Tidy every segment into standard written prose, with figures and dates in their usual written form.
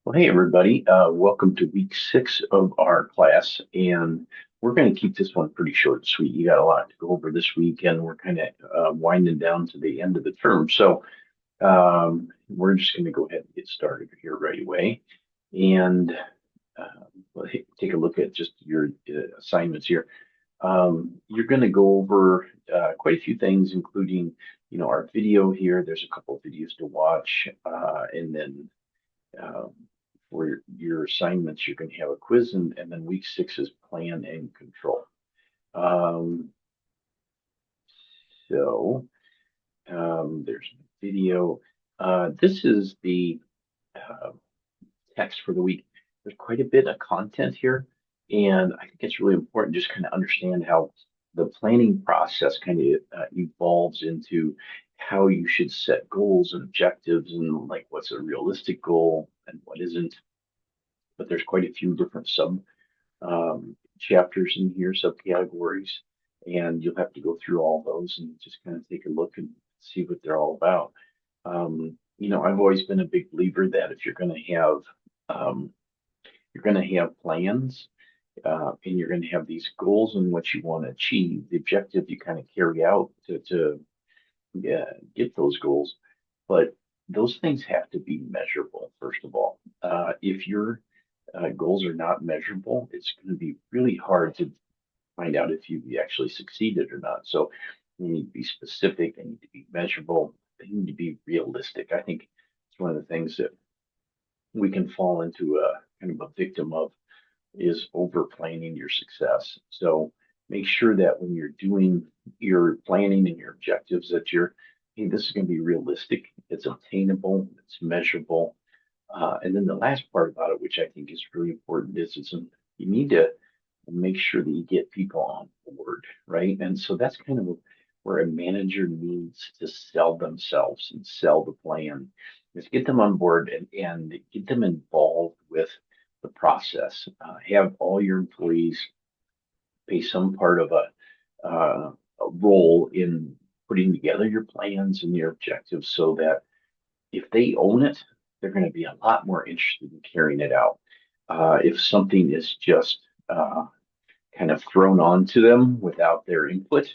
Well, hey everybody, welcome to week 6 of our class, and we're going to keep this one pretty short and sweet. You got a lot to go over this week, and we're kind of winding down to the end of the term, so we're just going to go ahead and get started here right away. And take a look at just your assignments here. You're going to go over quite a few things, including, our video here. There's a couple of videos to watch, and then um, for your assignments, you're going to have a quiz, and then week 6 is plan and control. Um, there's the video. This is the uh, text for the week. There's quite a bit of content here, and I think it's really important just kind of understand how the planning process kind of evolves into how you should set goals and objectives, and like what's a realistic goal and what isn't. But there's quite a few different sub chapters in here, subcategories, and you'll have to go through all those and just kind of take a look and see what they're all about. I've always been a big believer that if um, you're going to have plans, and you're going to have these goals and what you want to achieve, the objective you kind of carry out to get those goals, but those things have to be measurable, first of all. If your goals are not measurable, it's going to be really hard to find out if you actually succeeded or not. So they need to be specific, they need to be measurable, they need to be realistic. I think it's one of the things that we can fall into a kind of a victim of is over planning your success. So make sure that when you're doing your planning and your objectives that hey, this is going to be realistic, it's obtainable, it's measurable. And then the last part about it, which I think is really important, is you need to make sure that you get people on board, right? And so that's kind of where a manager needs to sell themselves and sell the plan, is get them on board and get them involved with the process. Have all your employees pay some part of a role in putting together your plans and your objectives so that if they own it, they're going to be a lot more interested in carrying it out. If something is just kind of thrown onto them without their input,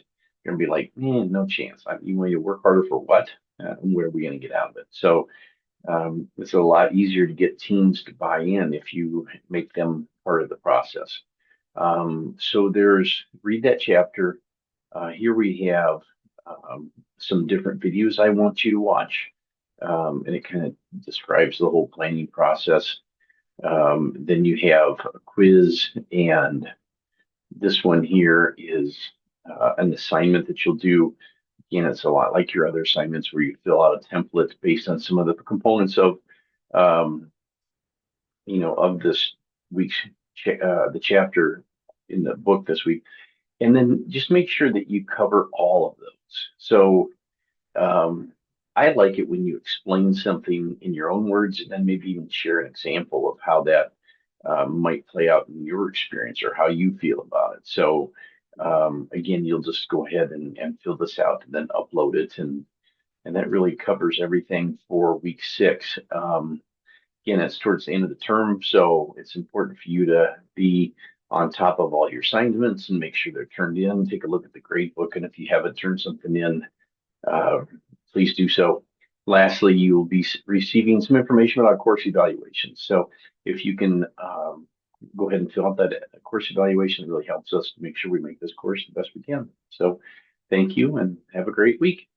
you're going to be like, man, no chance. You want to work harder for what? And where are we going to get out of it? So it's a lot easier to get teams to buy in if you make them part of the process. So read that chapter. Here we have some different videos I want you to watch. And it kind of describes the whole planning process. Then you have a quiz, and this one here is an assignment that you'll do. Again, it's a lot like your other assignments where you fill out a template based on some of the components um, of this week's the chapter in the book this week, and then just make sure that you cover all of those. So um, I like it when you explain something in your own words and then maybe even share an example of how that might play out in your experience or how you feel about it. So again, you'll just go ahead and fill this out and then upload it, and that really covers everything for week 6. Again, it's towards the end of the term, so it's important for you to be on top of all your assignments and make sure they're turned in. Take a look at the grade book, and if you haven't turned something in, uh, please do so. Lastly, you will be receiving some information about course evaluations. So if you can go ahead and fill out that course evaluation, it really helps us to make sure we make this course the best we can. So thank you and have a great week.